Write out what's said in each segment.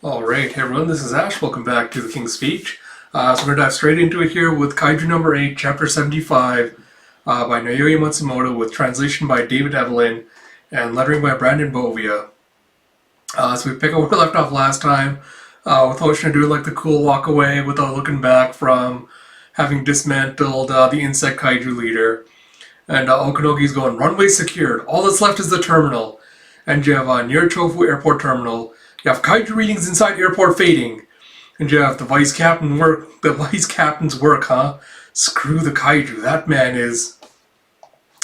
Alright, hey everyone, this is Ash. Welcome back to The King's Speech. So we're going to dive straight into it here with Kaiju No.8, Chapter 75 by Naoya Matsumoto with translation by David Evelyn and lettering by Brandon Bovia. So we pick up where we left off last time with Hoshina doing like the cool walk away without looking back from having dismantled the insect kaiju leader. And Okanogi's going, runway secured, all that's left is the terminal. And you have near Chofu Airport Terminal. You have kaiju readings inside airport fading. And you have the vice captain's work, huh? Screw the kaiju. That man is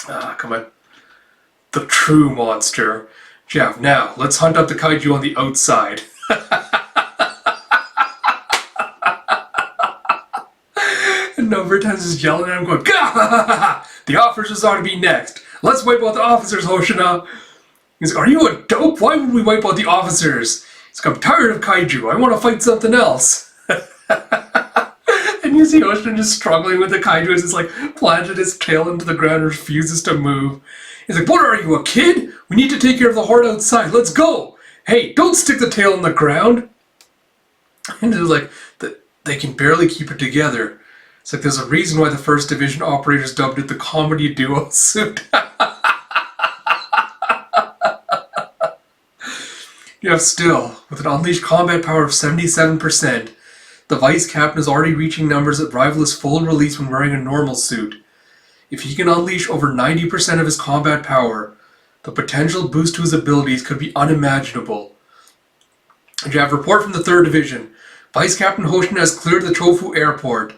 come on. The true monster. Jeff, now let's hunt up the kaiju on the outside. And Verten's is yelling at him going, Gah! The officers ought to be next. Let's wipe out the officers, Hoshina. He's like, are you a dope? Why would we wipe out the officers? He's like, I'm tired of kaiju. I want to fight something else. And you see Hoshina just struggling with the kaiju as it's like planted his tail into the ground and refuses to move. He's like, what are you, a kid? We need to take care of the horde outside. Let's go. Hey, don't stick the tail in the ground. And it's like, they can barely keep it together. It's like there's a reason why the 1st Division operators dubbed it the comedy duo suit. You have still, with an unleashed combat power of 77%, the Vice Captain is already reaching numbers that rival his full release when wearing a normal suit. If he can unleash over 90% of his combat power, the potential boost to his abilities could be unimaginable. And you have a report from the 3rd Division. Vice Captain Hoshina has cleared the Chofu Airport.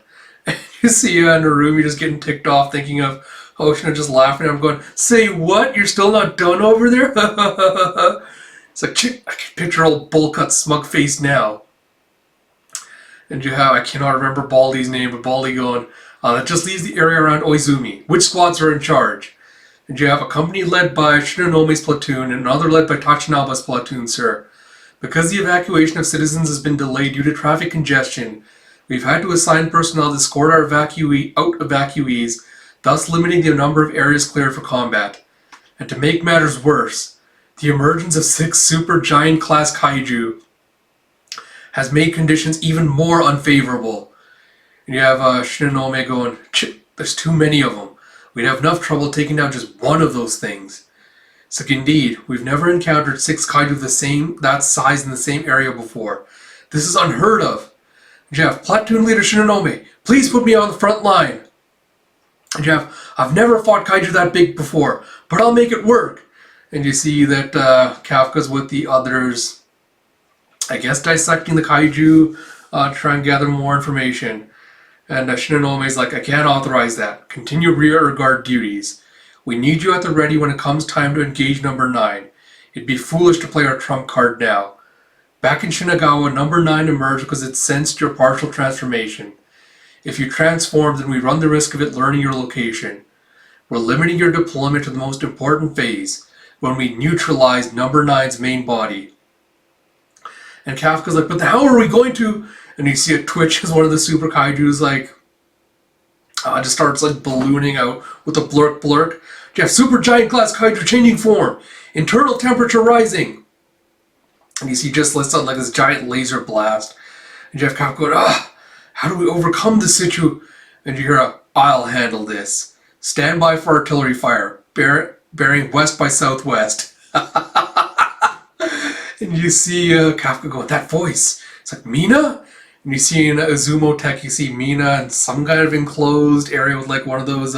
And you see Narumi just getting ticked off thinking of Hoshina just laughing at him going, say what? You're still not done over there? It's like, I can picture old Bullcut's smug face now. And you have, I cannot remember Baldy's name, but Baldy going, that just leaves the area around Oizumi. Which squads are in charge? And you have a company led by Shinanome's platoon and another led by Tachinaba's platoon, sir. Because the evacuation of citizens has been delayed due to traffic congestion, we've had to assign personnel to escort our evacuees, thus limiting the number of areas cleared for combat. And to make matters worse, the emergence of 6 super giant class kaiju has made conditions even more unfavorable. And you have Shinonome going, there's too many of them. We'd have enough trouble taking down just one of those things. So indeed, we've never encountered 6 kaiju that size in the same area before. This is unheard of. And you have Platoon Leader Shinonome, please put me on the front line. And you have, I've never fought kaiju that big before, but I'll make it work. And you see that Kafka's with the others, I guess, dissecting the kaiju to try and gather more information. And Shinanome's like, I can't authorize that. Continue rear guard duties. We need you at the ready when it comes time to engage number 9. It'd be foolish to play our trump card now. Back in Shinagawa, number 9 emerged because it sensed your partial transformation. If you transform, then we run the risk of it learning your location. We're limiting your deployment to the most important phase, when we neutralize number 9's main body. And Kafka's like, but how are we going to? And you see it twitch as one of the super kaijus like just starts like ballooning out with a blurk blurk. You have super giant class kaiju changing form, internal temperature rising. And you see just lets out like this giant laser blast. And you have Kafka going, how do we overcome this situation? And you hear I'll handle this. Stand by for artillery fire. Bearing west by southwest. And you see Kafka going, that voice. It's like, Mina? And you see in Izumo Tech, you see Mina in some kind of enclosed area with like one of those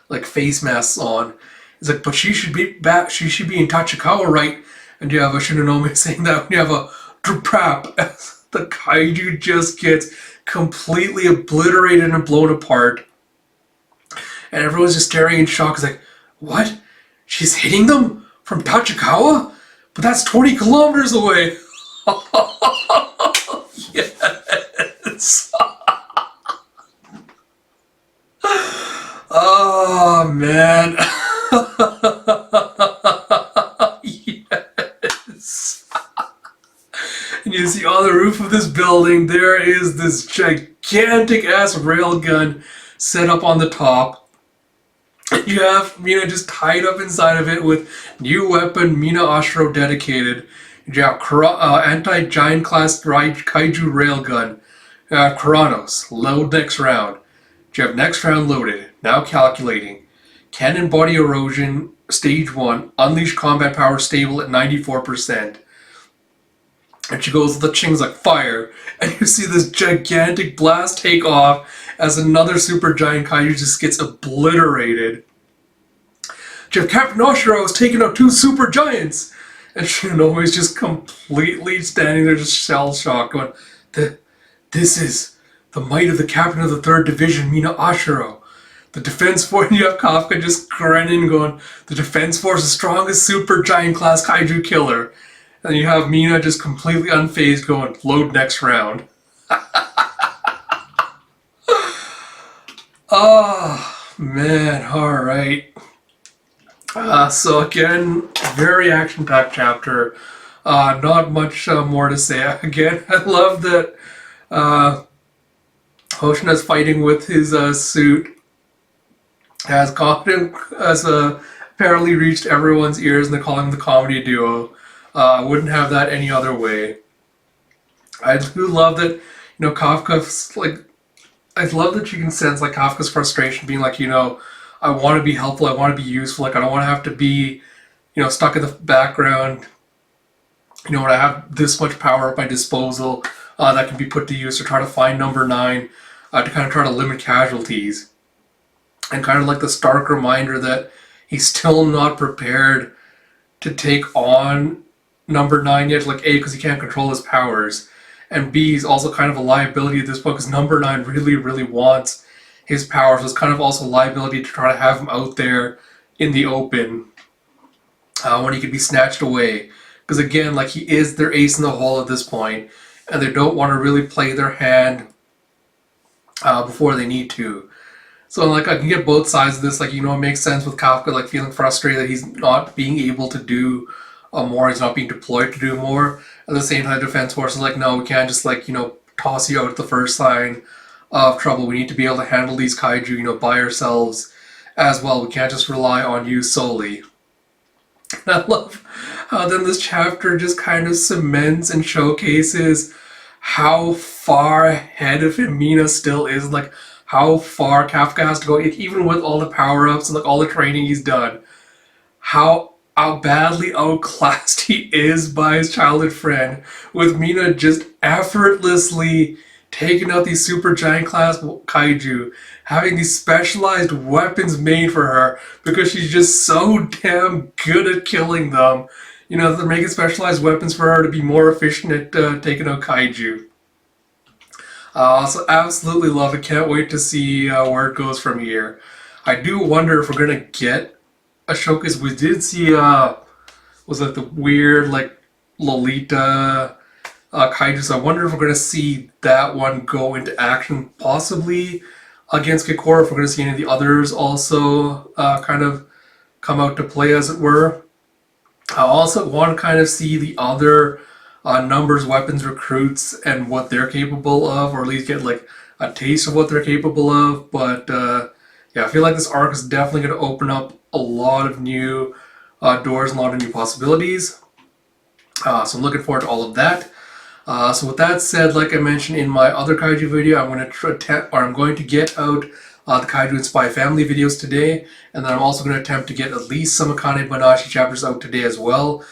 like face masks on. It's like, but she should be back. She should be in Tachikawa, right? And you have a Shinonome saying that. And you have a drap. The kaiju just gets completely obliterated and blown apart. And everyone's just staring in shock. It's like, what? She's hitting them? From Tachikawa? But that's 20 kilometers away. Yes. Oh, man. Yes. And you see on the roof of this building, there is this gigantic ass railgun set up on the top. You have Mina just tied up inside of it with new weapon, Mina Ashro dedicated. You have anti-giant class Kaiju Railgun, Kronos, load next round. You have next round loaded, now calculating. Cannon body erosion, stage 1, unleash combat power stable at 94%. And she goes, the Ching's like, fire. And you see this gigantic blast take off as another super giant kaiju just gets obliterated. You have Captain Oshiro is taking out 2 super giants. And Shinobu is just completely standing there, just shell shocked, going, this is the might of the captain of the 3rd Division, Mina Oshiro. The defense force, and you have Kafka just grinning, going, the defense force is strongest super giant class kaiju killer. And you have Mina just completely unfazed, going, load next round. Oh, man, alright. So again, very action-packed chapter. Not much more to say. Again, I love that Hoshina's fighting with his suit has apparently reached everyone's ears, and they're calling him the comedy duo. Wouldn't have that any other way. I do love that, Kafka's like, I love that you can sense like Kafka's frustration, being like, I want to be helpful, I want to be useful, like I don't want to have to be, stuck in the background. When I have this much power at my disposal that can be put to use to try to find number 9, to kind of try to limit casualties. And kind of like the stark reminder that he's still not prepared to take on number 9 yet, like A, because he can't control his powers, and B, he's also kind of a liability at this point because number 9 really, really wants his powers. So it's kind of also a liability to try to have him out there in the open when he could be snatched away. Because again, like, he is their ace in the hole at this point, and they don't want to really play their hand before they need to. So like, I can get both sides of this. Like, it makes sense with Kafka like feeling frustrated that he's not being able to do more, he's not being deployed to do more. At the same time, the defense force is like, no, we can't just like, toss you out at the first sign of trouble. We need to be able to handle these kaiju, by ourselves as well. We can't just rely on you solely. And I love how then this chapter just kind of cements and showcases how far ahead of him Mina still is, like how far Kafka has to go, even with all the power-ups and like all the training he's done. How badly outclassed he is by his childhood friend, with Mina just effortlessly taking out these super giant class kaiju, having these specialized weapons made for her because she's just so damn good at killing them. They're making specialized weapons for her to be more efficient at taking out kaiju. So absolutely love it. Can't wait to see where it goes from here. I do wonder if we're gonna get a showcase. We did see was it the weird like Lolita kaiju? So I wonder if we're gonna see that one go into action, possibly against Kikora. If we're gonna see any of the others also kind of come out to play, as it were. I also want to kind of see the other numbers, weapons, recruits, and what they're capable of, or at least get like a taste of what they're capable of. But yeah, I feel like this arc is definitely going to open up a lot of new doors and a lot of new possibilities. So I'm looking forward to all of that. So with that said, like I mentioned in my other kaiju video, I'm going to get out the Kaiju and Spy Family videos today, and then I'm also going to attempt to get at least some Akane Banashi chapters out today as well,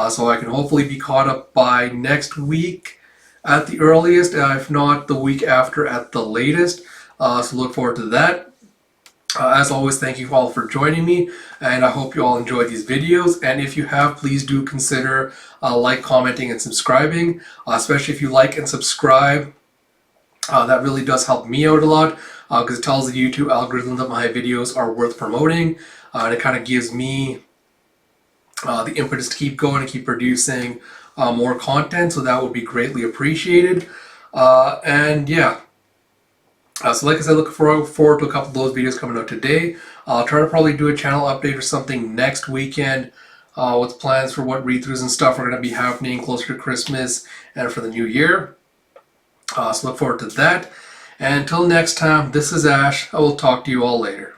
so I can hopefully be caught up by next week at the earliest, if not the week after at the latest. So look forward to that. As always, thank you all for joining me, and I hope you all enjoyed these videos. And if you have, please do consider like, commenting, and subscribing, especially if you like and subscribe. That really does help me out a lot, because it tells the YouTube algorithm that my videos are worth promoting, and it kind of gives me the impetus to keep going and keep producing more content, so that would be greatly appreciated. And yeah, so like I said, look forward to a couple of those videos coming out today. I'll try to probably do a channel update or something next weekend with plans for what read-throughs and stuff are going to be happening closer to Christmas and for the new year. So look forward to that. And until next time, this is Ash. I will talk to you all later.